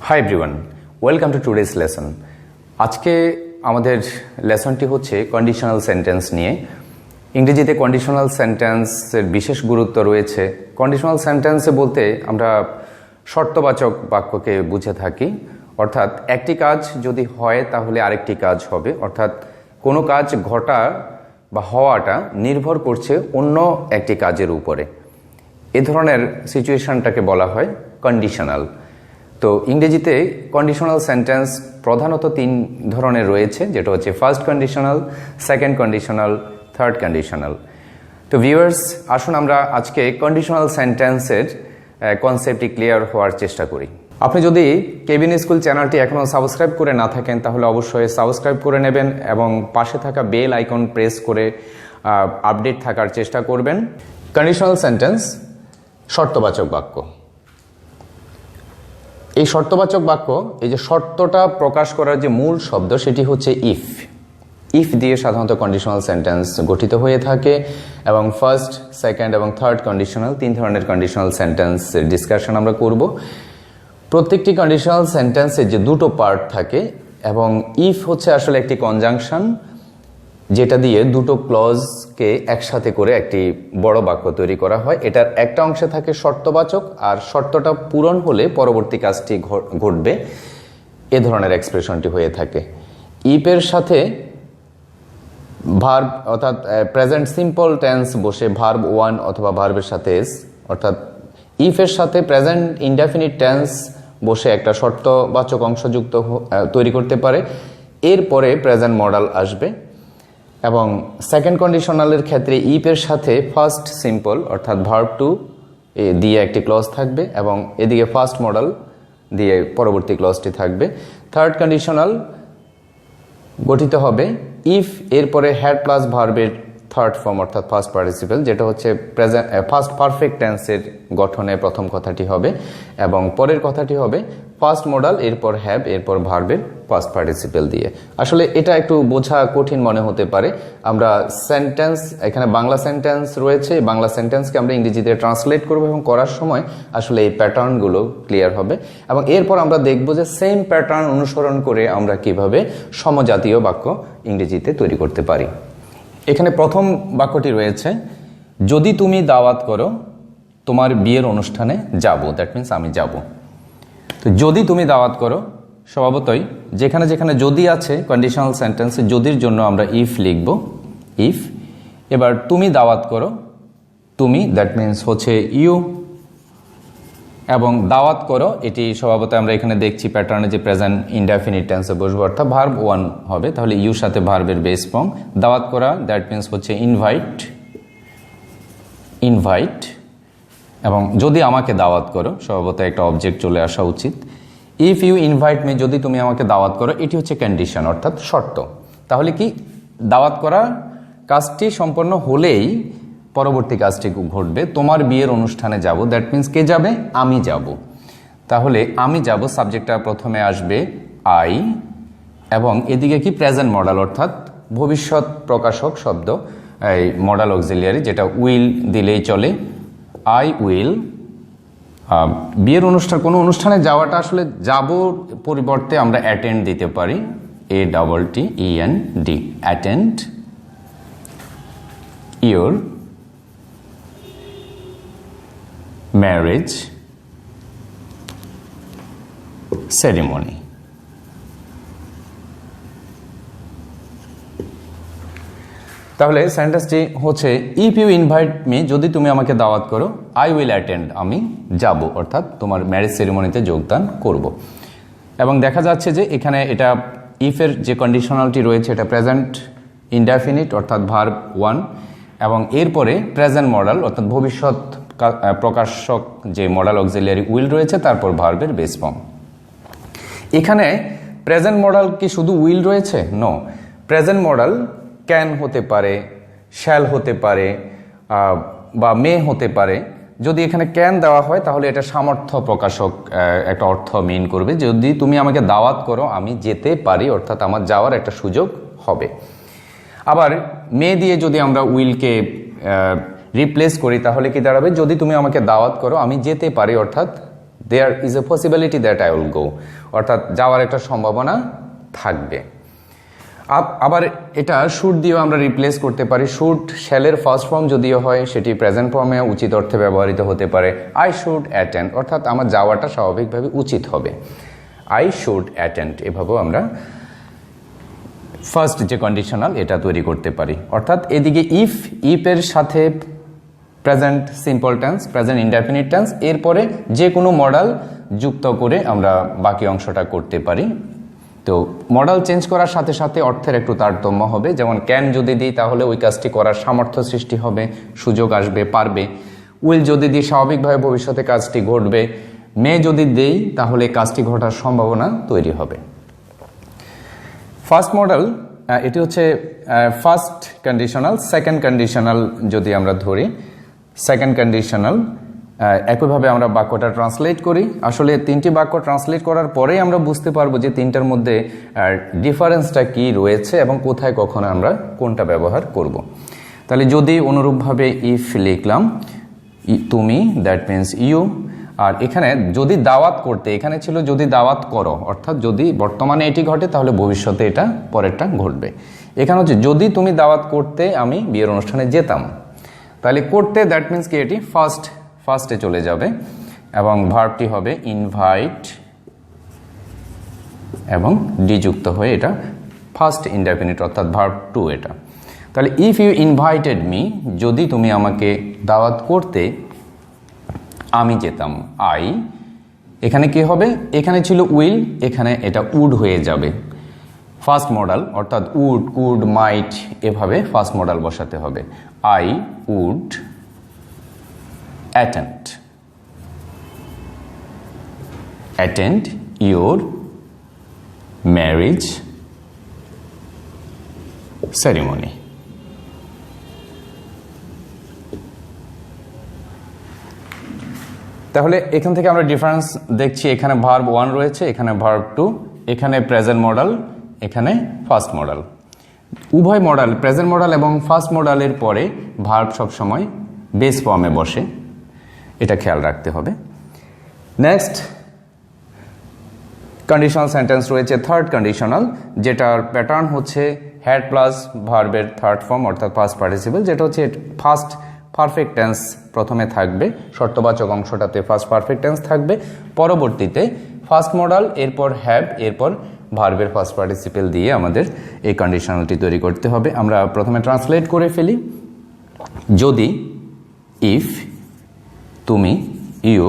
Hi everyone, welcome to today's lesson. আজকে আমাদের লেসনটি হচ্ছে কন্ডিশনাল সেন্টেন্স নিয়ে। ইংরেজিতে কন্ডিশনাল সেন্টেন্সের বিশেষ গুরুত্ব রয়েছে। কন্ডিশনাল সেন্টেন্সে বলতে আমরা শর্তবাচক বাক্যকে বুঝে থাকি, অর্থাৎ একটি কাজ যদি হয় তাহলে আরেকটি কাজ হবে, অর্থাৎ কোনো কাজ ঘটা বা হওয়াটা নির্ভর করছে অন্য একটি কাজের উপরে। এ ধরনের সিচুয়েশনটাকে বলা হয় কন্ডিশনাল। তো ইংরেজিতে কন্ডিশনাল সেন্টেন্স প্রধানত তিন ধরনের রয়েছে, যেটা হচ্ছে first conditional, second conditional, third conditional. তো ভিউয়ার্স, আসুন আমরা আজকে কন্ডিশনাল সেন্টেন্সের কনসেপ্টটি ক্লিয়ার হওয়ার চেষ্টা করি। আপনি যদি কেবিন স্কুল চ্যানেলটি এখনও সাবস্ক্রাইব করে না থাকেন তাহলে অবশ্যই সাবস্ক্রাইব করে নেবেন এবং পাশে থাকা বেল আইকন প্রেস করে আপডেট থাকার চেষ্টা করবেন। কন্ডিশনাল সেন্টেন্স শর্তবাচক বাক্য। এই শর্তবাচক বাক্য, এই যে শর্তটা প্রকাশ করার যে মূল শব্দ সেটি হচ্ছে ইফ। ইফ দিয়ে সাধারণত কন্ডিশনাল সেন্টেন্স গঠিত হয়ে থাকে এবং ফার্স্ট, সেকেন্ড এবং থার্ড কন্ডিশনাল, তিন ধরনের কন্ডিশনাল সেন্টেন্সের ডিসকাশন আমরা করব। প্রত্যেকটি কন্ডিশনাল সেন্টেন্সে যে দুটো পার্ট থাকে এবং ইফ হচ্ছে আসলে একটি কনজাংশন, যেটা দিয়ে দুটো ক্লজকে একসাথে করে একটি বড় বাক্য তৈরি করা হয়। এটার একটা অংশে থাকে শর্তবাচক, আর শর্তটা পূরণ হলে পরবর্তী কাজটি ঘটবে, এ ধরনের এক্সপ্রেশনটি হয়ে থাকে। ইফের সাথে ভার্ব অর্থাৎ প্রেজেন্ট সিম্পল টেন্স বসে ভার্ব ওয়ান অথবা ভার্বের সাথে এস, অর্থাৎ ইফের সাথে প্রেজেন্ট ইনডেফিনিট টেন্স বসে একটা শর্তবাচক অংশযুক্ত তৈরি করতে পারে। এরপরে প্রেজেন্ট মডাল আসবে এবং সেকেন্ড কন্ডিশনালের ক্ষেত্রে ইফের সাথে ফার্স্ট সিম্পল অর্থাৎ ভার্ব টু দিয়ে একটি ক্লজ থাকবে এবং এদিকে ফার্স্ট মডাল দিয়ে পরবর্তী ক্লজটি থাকবে। থার্ড কন্ডিশনাল গঠিত হবে ইফ এরপরে হ্যাড প্লাস ভার্বের থার্ড ফর্ম অর্থাৎ ফার্স্ট পার্টিসিপল, যেটা হচ্ছে প্রেজেন্ট ফার্স্ট পারফেক্ট টেন্সের গঠনে প্রথম কথাটি হবে এবং পরের কথাটি হবে ফার্স্ট মডাল, এরপর হ্যাভ, এরপর ভার্বের ফার্স্ট পার্টিসিপল দিয়ে। আসলে এটা একটু বোঝা কঠিন মনে হতে পারে। আমরা সেন্টেন্স, এখানে বাংলা সেন্টেন্স রয়েছে, বাংলা সেন্টেন্সকে আমরা ইংরেজিতে ট্রান্সলেট করব এবং করার সময় আসলে এই প্যাটার্নগুলো ক্লিয়ার হবে এবং এরপর আমরা দেখব যে সেম প্যাটার্ন অনুসরণ করে আমরা কিভাবে সমজাতীয় বাক্য ইংরেজিতে তৈরি করতে পারি। এখানে প্রথম বাক্যটি রয়েছে, যদি তুমি দাওয়াত করো তোমার বিয়ের অনুষ্ঠানে যাব, দ্যাট মিনস আমি যাব। তো যদি তুমি দাওয়াত করো, স্বভাবতই যেখানে যেখানে যদি আছে কন্ডিশনাল সেন্টেন্সে যদির জন্য আমরা ইফ লিখব, ইফ। এবার তুমি দাওয়াত করো, তুমি দ্যাট মিনস হচ্ছে ইউ, এবং দাওয়াত করো এটি স্বভাবতই আমরা এখানে দেখছি প্যাটার্নে যে প্রেজেন্ট ইনডেফিনিট টেন্সে বসবো অর্থাৎ ভার্ব ওয়ান হবে, তাহলে ইউর সাথে ভার্বের বেস ফর্ম। দাওয়াত করা দ্যাট মিনস হচ্ছে ইনভাইট, ইনভাইট। এবং যদি আমাকে দাওয়াত করো, স্বভাবতই একটা অবজেক্ট চলে আসা উচিত। ইফ ইউ ইনভাইট মি, যদি তুমি আমাকে দাওয়াত করো, এটি হচ্ছে কন্ডিশন অর্থাৎ শর্ত। তাহলে কি দাওয়াত করা কাজটি সম্পন্ন হলেই পরবর্তী কাজটি ঘটবে, তোমার বিয়ের অনুষ্ঠানে যাব, দ্যাট মিনস কে যাবে? আমি যাব। তাহলে আমি যাব, সাবজেক্টটা প্রথমে আসবে আই এবং এদিকে কি প্রেজেন্ট মডাল অর্থাৎ ভবিষ্যৎ প্রকাশক শব্দ, এই মডাল অক্সিলিয়ারি, যেটা উইল দিলেই চলে। I will. বিয়ের অনুষ্ঠান, কোনো অনুষ্ঠানে যাওয়াটা আসলে যাব পরিবর্তে আমরা অ্যাটেন্ড দিতে পারি, ATTEND, attend your marriage ceremony. তাহলে সেন্টেন্সটি হচ্ছে ইফ ইউ ইনভাইট মি, যদি তুমি আমাকে দাওয়াত করো, আই উইল অ্যাটেন্ড, আমি যাব, অর্থাৎ তোমার ম্যারেজ সেরিমনিতে যোগদান করব। এবং দেখা যাচ্ছে যে এখানে এটা ইফের যে কন্ডিশনালটি রয়েছে এটা প্রেজেন্ট ইনডেফিনিট অর্থাৎ ভার্ব ওয়ান এবং এরপরে প্রেজেন্ট মডাল অর্থাৎ ভবিষ্যৎ প্রকাশক যে মডাল অক্সিলিয়ারি উইল রয়েছে, তারপর ভার্বের বেস ফর্ম। এখানে প্রেজেন্ট মডাল কি শুধু উইল রয়েছে? নো, প্রেজেন্ট মডাল ক্যান হতে পারে, শ্যাল হতে পারে বা মে হতে পারে। যদি এখানে ক্যান দেওয়া হয় তাহলে এটা সামর্থ্য প্রকাশক একটা অর্থ মিন করবে, যদি তুমি আমাকে দাওয়াত করো আমি যেতে পারি, অর্থাৎ আমার যাওয়ার একটা সুযোগ হবে। আবার মে দিয়ে যদি আমরা উইলকে রিপ্লেস করি তাহলে কি দাঁড়াবে? যদি তুমি আমাকে দাওয়াত করো আমি যেতে পারি, অর্থাৎ there is a possibility that I will go, অর্থাৎ যাওয়ার একটা সম্ভাবনা থাকবে। আবার এটা শুড দিয়েও আমরা রিপ্লেস করতে পারি। শুড শ্যালের ফার্স্ট ফর্ম যদিও হয় সেটি প্রেজেন্ট ফর্মে উচিত অর্থে ব্যবহৃত হতে পারে। আই শুড অ্যাটেন্ড, অর্থাৎ আমার যাওয়াটা স্বাভাবিকভাবে উচিত হবে। আই শুড অ্যাটেন্ড, এভাবেও আমরা ফার্স্ট যে কন্ডিশনাল এটা তৈরি করতে পারি। অর্থাৎ এদিকে ইফের সাথে present simple tense, present indefinite tense, এরপরে যে কোনো মডাল যুক্ত করে আমরা বাকি অংশটা করতে পারি। তো মডেল চেঞ্জ করার সাথে সাথে অর্থের একটু তারতম্য হবে। যেমন ক্যান যদি দিই তাহলে ওই কাজটি করার সামর্থ্য সৃষ্টি হবে, সুযোগ আসবে, পারবে। উইল যদি দিই স্বাভাবিকভাবে ভবিষ্যতে কাজটি ঘটবে। মে যদি দেই তাহলে কাজটি ঘটার সম্ভাবনা তৈরি হবে। ফার্স্ট মডেল এটি হচ্ছে ফার্স্ট কন্ডিশনাল। সেকেন্ড কন্ডিশনাল যদি আমরা ধরি, সেকেন্ড কন্ডিশনাল একইভাবে আমরা বাক্যটা ট্রান্সলেট করি। আসলে তিনটি বাক্য ট্রান্সলেট করার পরেই আমরা বুঝতে পারবো যে তিনটার মধ্যে ডিফারেন্সটা কি রয়েছে এবং কোথায় কখন আমরা কোনটা ব্যবহার করব। তাহলে যদি অনুরূপভাবে ইফ লিখলাম তুমি, দ্যাট মিনস ইউ। আর এখানে যদি দাওয়াত করতে, এখানে ছিল যদি দাওয়াত করো, অর্থাৎ যদি বর্তমানে এটি ঘটে তাহলে ভবিষ্যতে এটা পরেরটা ঘটবে। এখানে হচ্ছে যদি তুমি দাওয়াত করতে আমি বিয়ের অনুষ্ঠানে যেতাম, তাহলে করতে দ্যাট মিনস কি এটি ফার্স্টে চলে যাবে এবং ভার্বটি হবে ইনভাইট এবং ডি যুক্ত হয়ে এটা ফার্স্ট ইনডেফিনিট অর্থাৎ ভার্ব টু এটা। তাহলে ইফ ইউ ইনভাইটেড মি, যদি তুমি আমাকে দাওয়াত করতে আমি যেতাম, আই। এখানে কি হবে, এখানে ছিল উইল, এখানে এটা উড হয়ে যাবে। ফার্স্ট মডেল অর্থাৎ উড, কুড, মাইট এভাবে ফার্স্ট মডেল বসাতে হবে। I would attend your marriage ceremony. তাহলে এখান থেকে আমরা ডিফারেন্স দেখছি, এখানে ভার্ব 1 রয়েছে, এখানে ভার্ব 2, এখানে প্রেজেন্ট মডেল, এখানে ফার্স্ট মডেল। উভয় মডেল, প্রেজেন্ট মডেল এবং ফার্স্ট মডেলের পরে ভার্ব সবসময় বেস ফর্মে বসে, এটা খেয়াল রাখতে হবে। নেক্সট কন্ডিশনাল সেন্টেন্স রয়েছে থার্ড কন্ডিশনাল, যেটার প্যাটার্ন হচ্ছে হ্যাড প্লাস ভার্বের থার্ড ফর্ম অর্থাৎ পাস্ট পার্টিসিপল, যেটা হচ্ছে ফার্স্ট পারফেক্ট টেন্স প্রথমে থাকবে, শর্তবাচক অংশটাতে ফার্স্ট পারফেক্ট টেন্স থাকবে, পরবর্তীতে ফার্স্ট মডেল, এরপর হ্যাভ, এরপর ভার্বের ফার্স্ট পার্টিসিপল দিয়ে আমাদের এই কন্ডিশনালটি তৈরি করতে হবে। আমরা প্রথমে ট্রান্সলেট করে ফেলি। যদি, ইফ, তুমি, ইউ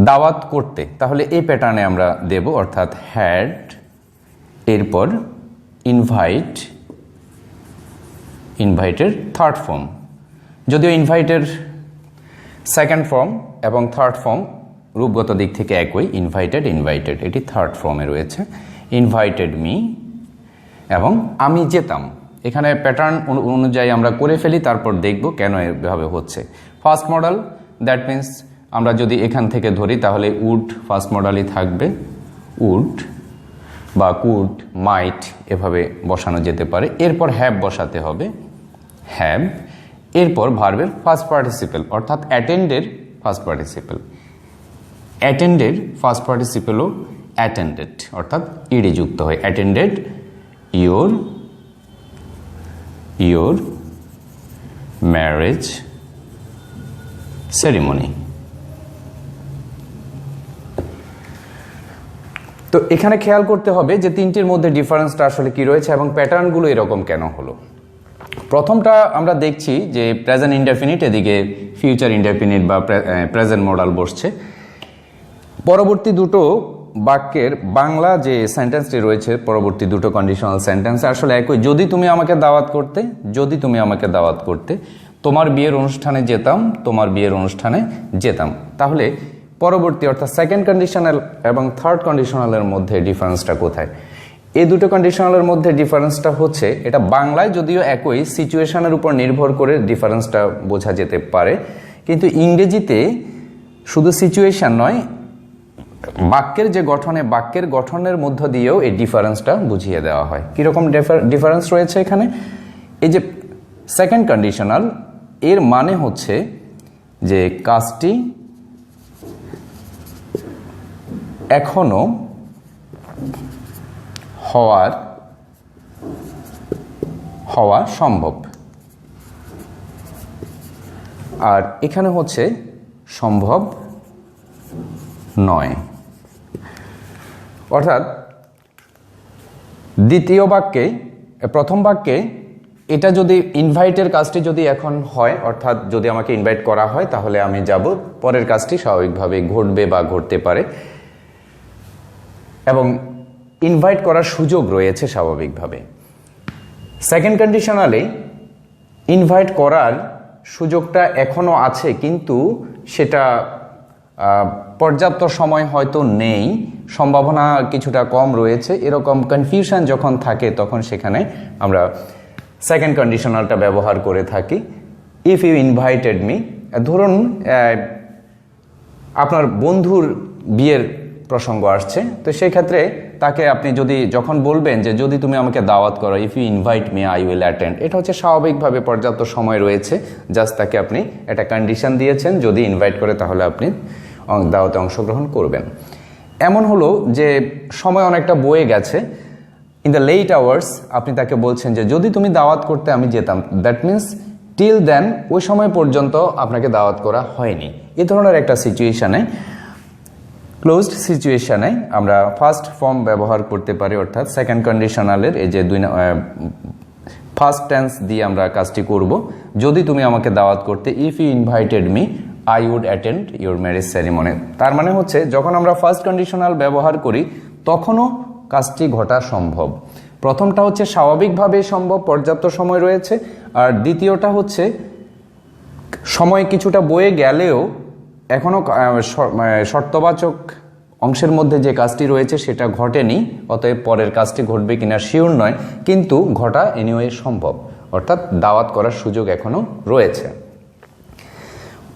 দাওয়াত করতে, তাহলে এই প্যাটার্নে আমরা দেব, অর্থাৎ হ্যাড, এরপর ইনভাইটের থার্ড ফর্ম। যদিও ইনভাইটের সেকেন্ড ফর্ম এবং থার্ড ফর্ম রূপগত দিক থেকে একই, ইনভাইটেড এটি থার্ড ফর্মে রয়েছে। ইনভাইটেড মি এবং আমি যেতাম, এখানে প্যাটার্ন অনুযায়ী আমরা করে ফেলি, তারপর দেখব কেন এভাবে হচ্ছে। ফার্স্ট মডেল দ্যাট মিন্স আমরা যদি এখান থেকে ধরি তাহলে উড ফার্স্ট মডেলই থাকবে, উড বা কুড, মাইট এভাবে বসানো যেতে পারে। এরপর হ্যাভ বসাতে হবে, হ্যাভ, এরপর ভার্বের ফার্স্ট পার্টিসিপল অর্থাৎ অ্যাটেন্ডের ফার্স্ট পার্টিসিপল। অ্যাটেন্ডের ফার্স্ট পার্টিসিপলও অ্যাটেন্ডেড অর্থাৎ ইডি যুক্ত হয়, অ্যাটেন্ডেড ইয়োর ম্যারেজ সেরিমনি। তো এখানে খেয়াল করতে হবে যে তিনটির মধ্যে ডিফারেন্সটা আসলে কি রয়েছে এবং প্যাটার্নগুলো এরকম কেন হলো। প্রথমটা আমরা দেখছি যে প্রেজেন্ট ইনডেফিনিট, এদিকে ফিউচার ইনডেফিনিট বা প্রেজেন্ট মডেল বসছে। পরবর্তী দুটো বাক্যের বাংলা যে সেন্টেন্সটি রয়েছে, পরবর্তী দুটো কন্ডিশনাল সেন্টেন্স আসলে একই। যদি তুমি আমাকে দাওয়াত করতে, তোমার বিয়ের অনুষ্ঠানে যেতাম, তাহলে পরবর্তী অর্থাৎ সেকেন্ড কন্ডিশনাল এবং থার্ড কন্ডিশনালের মধ্যে ডিফারেন্সটা কোথায়? এই দুটো কন্ডিশনালের মধ্যে ডিফারেন্সটা হচ্ছে, এটা বাংলায় যদিও একই, সিচুয়েশনের উপর নির্ভর করে ডিফারেন্সটা বোঝা যেতে পারে, কিন্তু ইংরেজিতে শুধু সিচুয়েশন নয়, বাক্যের গঠনের মধ্য দিয়েও এই ডিফারেন্সটা বুঝিয়ে দেওয়া হয়। কীরকম ডিফারেন্স রয়েছে এখানে? এই যে সেকেন্ড কন্ডিশনাল, এর মানে হচ্ছে যে কাজটি এখনো হওয়া সম্ভব। আর এখানে হচ্ছে সম্ভব নয়। অর্থাৎ দ্বিতীয় বাক্যে, প্রথম বাক্যে এটা যদি ইনভাইটের কাজটি যদি এখন হয়, অর্থাৎ যদি আমাকে ইনভাইট করা হয় তাহলে আমি যাব, পরের কাজটি স্বাভাবিকভাবে ঘটবে বা ঘটতে পারে এবং ইনভাইট করার সুযোগ রয়েছে স্বাভাবিকভাবে। সেকেন্ড কন্ডিশনালে ইনভাইট করার সুযোগটা এখনো আছে, কিন্তু সেটা পর্যাপ্ত সময় হয়তো নেই, সম্ভাবনা কিছুটা কম রয়েছে, এরকম কনফিউশন যখন থাকে তখন সেখানে আমরা সেকেন্ড কন্ডিশনালটা ব্যবহার করে থাকি। ইফ ইউ ইনভাইটেড মি, ধরুন আপনার বন্ধুর বিয়ের প্রসঙ্গ আসছে, তো সেই ক্ষেত্রে তাকে আপনি যখন বলবেন যে যদি তুমি আমাকে দাওয়াত করো, if you invite me I will attend, এটা হচ্ছে স্বাভাবিকভাবে পর্যাপ্ত সময় রয়েছে, জাস্ট তাকে আপনি একটা কন্ডিশন দিয়েছেন, যদি ইনভাইট করে তাহলে আপনি দাওয়াতে অংশগ্রহণ করবেন। এমন হলো যে সময় অনেকটা বয়ে গেছে, ইন দ্য লেট আওয়ার্স আপনি তাকে বলছেন যে যদি তুমি দাওয়াত করতে আমি যেতাম, দ্যাট মিনস টিল দেন ওই সময় পর্যন্ত আপনাকে দাওয়াত করা হয়নি। এ ধরনের একটা সিচুয়েশানে, ক্লোজড সিচুয়েশানে আমরা ফার্স্ট ফর্ম ব্যবহার করতে পারি, অর্থাৎ সেকেন্ড কন্ডিশনালের এই যে ফার্স্ট টেন্স দিয়ে আমরা কাজটি করব। যদি তুমি আমাকে দাওয়াত করতে, if you invited me I would attend your marriage ceremony. তার মানে হচ্ছে যখন আমরা ফার্স্ট কন্ডিশনাল ব্যবহার করি তখনও কাজটি ঘটা সম্ভব। প্রথমটা হচ্ছে স্বাভাবিকভাবে সম্ভব, পর্যাপ্ত সময় রয়েছে, আর দ্বিতীয়টা হচ্ছে সময় কিছুটা বয়ে গেলেও এখনও শর্তবাচক অংশের মধ্যে যে কাজটি রয়েছে সেটা ঘটেনি, অতএব পরের কাজটি ঘটবে কিনা শিওর নয়, কিন্তু ঘটা এনিওয়ে সম্ভব, অর্থাৎ দাওয়াত করার সুযোগ এখনও রয়েছে।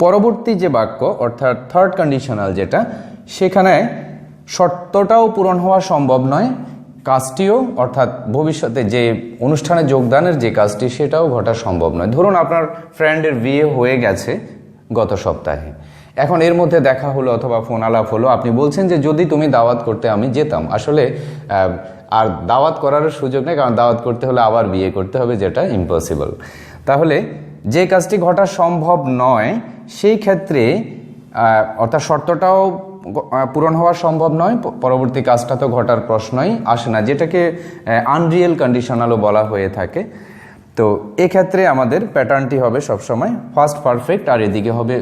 পরবর্তী যে বাক্য অর্থাৎ থার্ড কন্ডিশনাল যেটা, সেখানে শর্তটাও পূরণ হওয়া সম্ভব নয়, কাজটিও অর্থাৎ ভবিষ্যতে যে অনুষ্ঠানে যোগদানের যে কাজটি সেটাও ঘটা সম্ভব নয়। ধরুন আপনার ফ্রেন্ডের বিয়ে হয়ে গেছে গত সপ্তাহে, এখন এর মধ্যে দেখা হলো অথবা ফোন আলাপ হলো, আপনি বলছেন যে যদি তুমি দাওয়াত করতে আমি যেতাম। আসলে আর দাওয়াত করার সুযোগ নেই, কারণ দাওয়াত করতে হলে আবার বিয়ে করতে হবে, যেটা ইম্পসিবল। তাহলে যে কাজটি ঘটা সম্ভব নয় সেই ক্ষেত্রে অর্থাৎ শর্তটাও পূরণ হওয়া সম্ভব নয়, পরবর্তী কাজটা তো ঘটার প্রশ্নই আসে না, যেটাকে আনরিয়েল কন্ডিশনালও বলা হয়ে থাকে। তো এক্ষেত্রে আমাদের প্যাটার্নটি হবে সবসময় ফার্স্ট পারফেক্ট, আর এদিকে হবে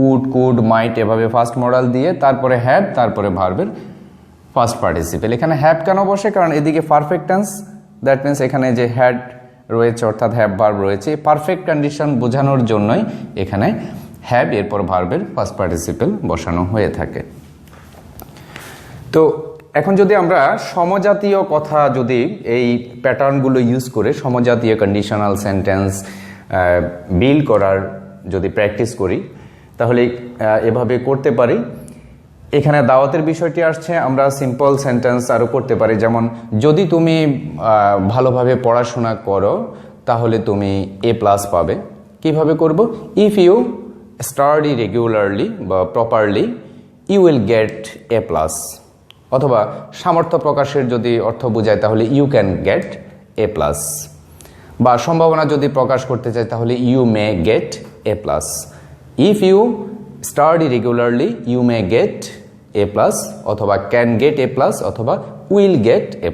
উড, কুড, মাইট, এভাবে ফার্স্ট মডাল দিয়ে তারপরে হ্যাভ, তারপরে ভার্বের ফার্স্ট পার্টিসিপেল। এখানে হ্যাভ কেন বসে? কারণ এদিকে পারফেক্ট টেন্স, দ্যাট মিনস এখানে যে হ্যাড রয়েছে অর্থাৎ হ্যাভ ভার্ব রয়েছে, পারফেক্ট কন্ডিশন বোঝানোর জন্যই এখানে হ্যাভ এরপর ভার্বের ফার্স্ট পার্টিসিপেল বসানো হয়ে থাকে। তো এখন যদি আমরা সমজাতীয় কথা যদি এই প্যাটার্নগুলো ইউজ করে সমজাতীয় কন্ডিশনাল সেন্টেন্স বিল্ড করার যদি প্র্যাকটিস করি তাহলে এভাবে করতে পারি। এখানে দাওয়াতের বিষয়টি আসছে, আমরা সিম্পল সেন্টেন্স আরও করতে পারি, যেমন যদি তুমি ভালোভাবে পড়াশোনা করো তাহলে তুমি A+ পাবে। কিভাবে করব? ইফ ইউ স্টাডি রেগুলারলি বা properly you will get A+। অথবা সামর্থ্য প্রকাশের যদি অর্থ বোঝায় তাহলে ইউ ক্যান গেট A+। বা সম্ভাবনা যদি প্রকাশ করতে চাই তাহলে you may get A+। If you study regularly you may get A+, অথবা ক্যান গেট A+, অথবা উইল গেট A+।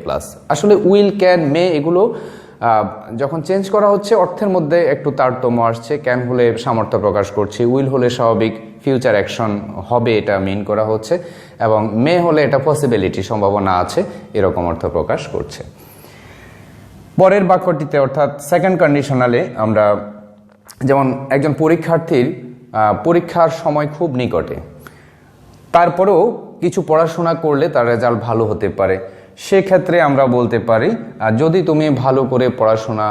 আসলে উইল, ক্যান, মে এগুলো যখন চেঞ্জ করা হচ্ছে অর্থের মধ্যে একটু তারতম্য আসছে। ক্যান হলে সামর্থ্য প্রকাশ করছি, উইল হলে স্বাভাবিক ফিউচার অ্যাকশন হবে এটা মিন করা হচ্ছে, এবং মে হলে এটা পসিবিলিটি, সম্ভাবনা আছে, এরকম অর্থ প্রকাশ করছে। পরের বাক্যটিতে অর্থাৎ সেকেন্ড কন্ডিশনালে আমরা যেমন একজন পরীক্ষার্থীর পরীক্ষার সময় খুব নিকটে, তারপরেও কিছু পড়াশোনা করলে তার রেজাল্ট ভালো হতে পারে, সেক্ষেত্রে আমরা বলতে পারি যদি তুমি ভালো করে পড়াশোনা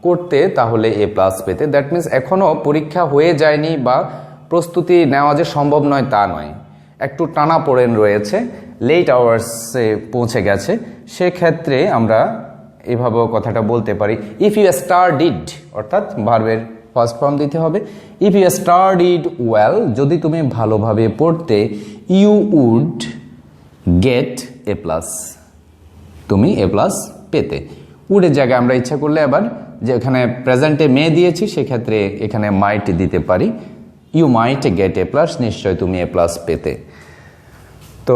করতে তাহলে A+ পেতে। দ্যাট মিনস এখনও পরীক্ষা হয়ে যায়নি বা প্রস্তুতি নেওয়া যে সম্ভব নয় তা নয়, একটু টানাপোড়েন রয়েছে, লেট আওয়ার্সে পৌঁছে গেছে, সেক্ষেত্রে আমরা এভাবেও কথাটা বলতে পারি। ইফ ইউ স্টাডিড অর্থাৎ ভার্বের ফার্স্ট ফর্ম দিতে হবে। ইফ ইউ স্টাডিড ওয়েল, যদি তুমি ভালোভাবে পড়তে, you would get A plus, তুমি এ প্লাস পেতে। উডের জায়গায় আমরা ইচ্ছা করলে আবার যে এখানে প্রেজেন্টে মে দিয়েছি সেক্ষেত্রে এখানে মাইট দিতে পারি, you might get A plus, নিশ্চয় তুমি এ প্লাস পেতে। তো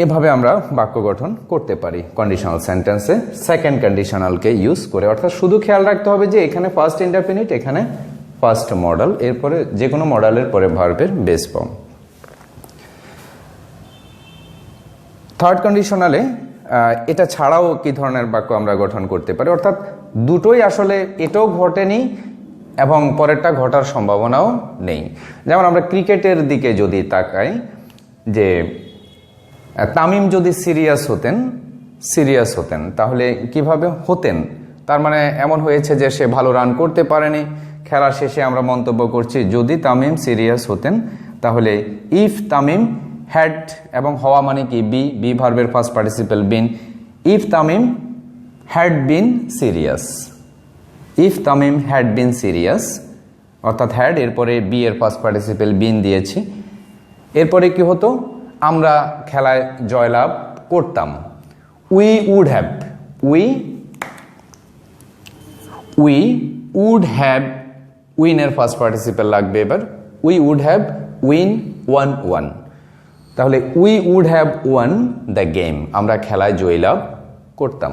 এভাবে আমরা বাক্য গঠন করতে পারি কন্ডিশনাল সেন্টেন্সে সেকেন্ড কন্ডিশনালকে ইউজ করে। অর্থাৎ শুধু খেয়াল রাখতে হবে যে এখানে ফার্স্ট ইনডেফিনিট, এখানে ফার্স্ট মডেল, এরপরে যে কোনো মডেলের পরে ভার্বের বেস ফর্ম। থার্ড কন্ডিশনালে এটা ছাড়াও কি ধরনের বাক্য আমরা গঠন করতে পারি, অর্থাৎ দুটোই আসলে এটাও ঘটেনি এবং পরেরটা ঘটার সম্ভাবনাও নেই। যেমন আমরা ক্রিকেটের দিকে যদি তাকাই, যে তামিম যদি সিরিয়াস হতেন তাহলে কিভাবে হতেন, তার মানে এমন হয়েছে যে সে ভালো রান করতে পারেনি। খেলা শেষে আমরা মন্তব্য করছি যদি তামিম সিরিয়াস হতেন, তাহলে ইফ তামিম হ্যাড, এবং হওয়া মানে কি বি ভার্বের first participle been, if Tamim had been serious, if Tamim had been serious, অর্থাৎ হ্যাড এরপরে বি এর ফার্স্ট পার্টিসিপল বিন দিয়েছি। এরপরে কি হতো, আমরা খেলায় জয়লাভ করতাম। We would have, we would have, উইনের ফার্স্ট পার্টিসিপল লাগবে এবার, we would have win won. তাহলে we would have won the game, আমরা খেলায় জয়লাভ করতাম।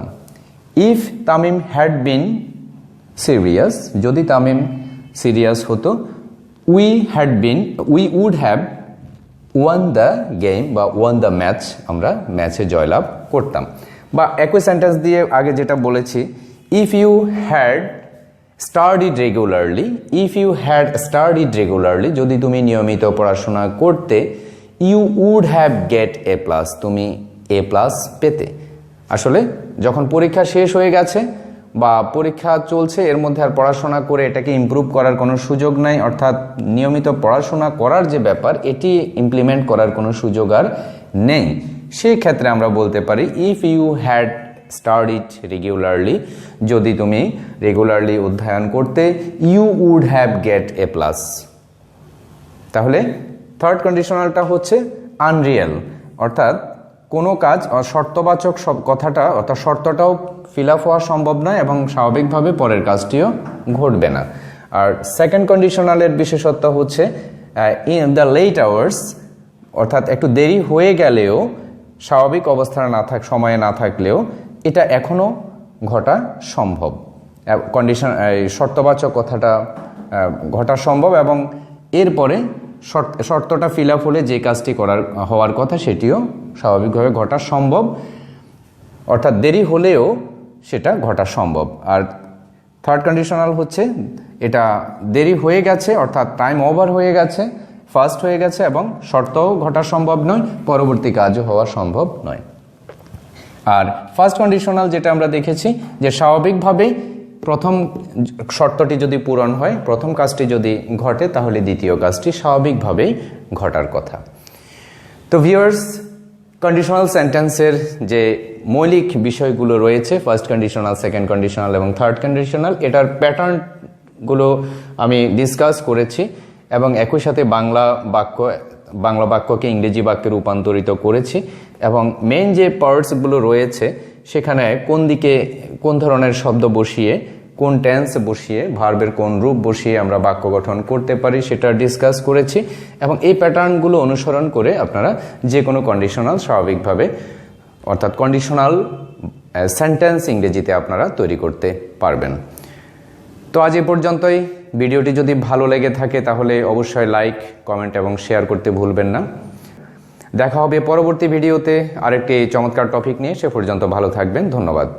If Tamim had been serious, যদি তামিম সিরিয়াস হতো, we would have won the game বা ওয়ান দ্য ম্যাচ, আমরা ম্যাচে জয়লাভ করতাম। বা একই সেন্টেন্স দিয়ে আগে যেটা বলেছি, if you had studied regularly, যদি তুমি নিয়মিত পড়াশোনা করতে, you would have get A plus, তুমি এ প্লাস পেতে। আসলে যখন পরীক্ষা শেষ হয়ে গেছে বা পরীক্ষা চলছে, এর মধ্যে আর পড়াশোনা করে এটাকে ইমপ্রুভ করার কোনো সুযোগ নাই, অর্থাৎ নিয়মিত পড়াশোনা করার যে ব্যাপার এটি ইমপ্লিমেন্ট করার কোনো সুযোগ আর নেই। সেই ক্ষেত্রে আমরা বলতে পারি if you had studied regularly, যদি তুমি রেগুলারলি অধ্যয়ন করতে, you would have get A plus. তাহলে থার্ড কন্ডিশনালটা হচ্ছে আনরিয়েল, অর্থাৎ কোনো কাজ শর্তবাচক সব কথাটা অর্থাৎ শর্তটাও ফিল আপ হওয়া সম্ভব নয় এবং স্বাভাবিকভাবে পরের কাজটিও ঘটবে না। আর সেকেন্ড কন্ডিশনালের বিশেষত্ব হচ্ছে ইন দ্য লেট আওয়ার্স, অর্থাৎ একটু দেরি হয়ে গেলেও, স্বাভাবিক অবস্থায় সময়ে না থাকলেও এটা এখনও ঘটা সম্ভব। শর্তবাচক কথাটা ঘটা সম্ভব এবং এরপরে শর্তটা ফিল আপ হলে যে কাজটি হওয়ার কথা সেটিও স্বাভাবিকভাবে ঘটা সম্ভব, অর্থাৎ দেরি হলেও সেটা ঘটা সম্ভব। আর থার্ড কন্ডিশনাল হচ্ছে এটা দেরি হয়ে গেছে, অর্থাৎ টাইম ওভার হয়ে গেছে, ফাস্ট হয়ে গেছে এবং শর্তও ঘটা সম্ভব নয়, পরবর্তী কাজও হওয়া সম্ভব নয়। আর ফার্স্ট কন্ডিশনাল যেটা আমরা দেখেছি যে স্বাভাবিকভাবেই প্রথম শর্তটি যদি পূরণ হয়, প্রথম কাজটি যদি ঘটে, তাহলে দ্বিতীয় কাজটি স্বাভাবিকভাবেই ঘটার কথা। তো ভিউয়ার্স, কন্ডিশনাল সেন্টেন্সের যে মৌলিক বিষয়গুলো রয়েছে, ফার্স্ট কন্ডিশনাল, সেকেন্ড কন্ডিশনাল এবং থার্ড কন্ডিশনাল, এটার প্যাটার্নগুলো আমি ডিসকাস করেছি এবং একই সাথে বাংলা বাক্যকে ইংরেজি বাক্যে রূপান্তরিত করেছি এবং মেইন যে পার্টসগুলো রয়েছে সেখানে কোন দিকে কোন ধরনের শব্দ বসিয়ে, কোন টেন্স বসিয়ে, ভার্বের কোন রূপ বসিয়ে আমরা বাক্য গঠন করতে পারি সেটা ডিসকাস করেছি এবং এই প্যাটার্নগুলো অনুসরণ করে আপনারা যে কোনো কন্ডিশনাল স্বাভাবিকভাবে, অর্থাৎ কন্ডিশনাল সেন্টেন্স ইংরেজিতে আপনারা তৈরি করতে পারবেন। তো আজ এ পর্যন্তই। ভিডিওটি যদি ভালো লেগে থাকে তাহলে অবশ্যই লাইক, কমেন্ট এবং শেয়ার করতে ভুলবেন না। দেখা হবে পরবর্তী ভিডিওতে আরেকটি চমৎকার টপিক নিয়ে। সে পর্যন্ত ভালো থাকবেন। ধন্যবাদ।